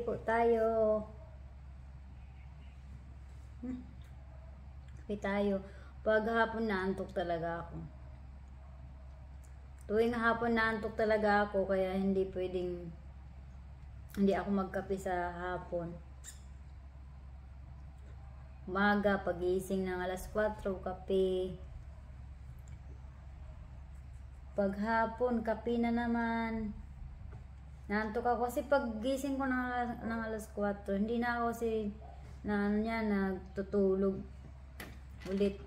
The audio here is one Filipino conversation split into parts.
po tayo. Kape tayo. Pag hapon naantok talaga ako. Tuwing hapon naantok talaga ako, kaya hindi ako magkape sa hapon. Umaga, pagising ng alas 4, kape. Pag hapon, kape na naman. Naantok ako kasi pag gising ko ng alas 4, hindi na ako kasi nagtutulog ulit.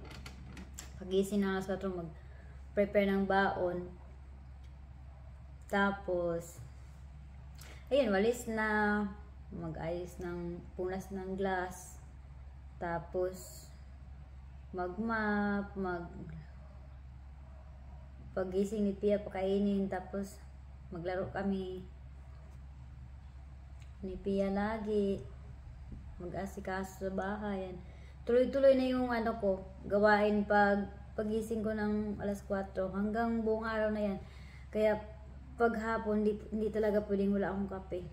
Pagising ng alas 4, mag-prepare ng baon. Tapos, ayun, walis na, mag-ayos ng punas ng glass. Tapos, mag-map, pagising ni Pia, pakainin. Tapos, maglaro kami ni Pia lagi, mag-asikaso sa bahay. Tuloy-tuloy na yung gawain pagising ko ng alas 4 hanggang buong araw na yan. Kaya pag hapon, hindi talaga pwedeng wala akong kape.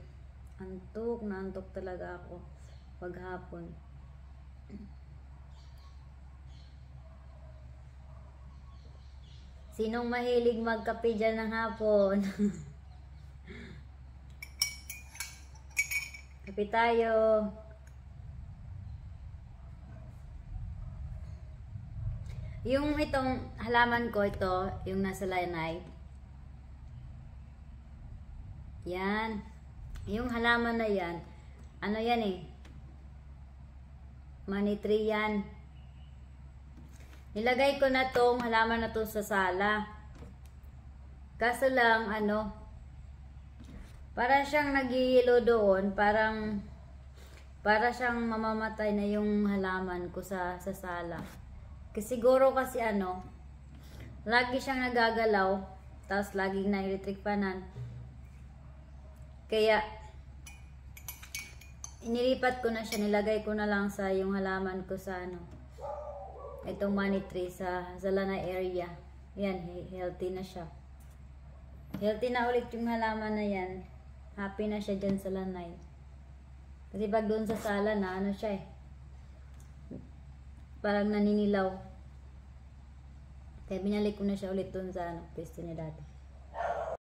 Naantok talaga ako pag hapon. Sinong mahilig magkape dyan ng hapon? Kape tayo. Yung itong halaman ko, yung nasa lanay. Yan. Yung halaman na yan, yan money tree yan. Nilagay ko na tong halaman na to sa sala. Kaso lang, para siyang nag-yellow doon, para siyang mamamatay na yung halaman ko sa sala. Kasi siguro kasi lagi siyang nagagalaw, tapos laging na-electric panan. Kaya, inilipat ko na siya, nilagay ko na lang sa yung halaman ko sa itong money tree sa lanay area. Yan, healthy na siya. Healthy na ulit yung halaman na yan. Happy na siya dyan sa lanay. Kasi pag doon sa sala na, siya parang naninilaw. Kaya binalik ko na siya ulit doon sa pwesto niya dati.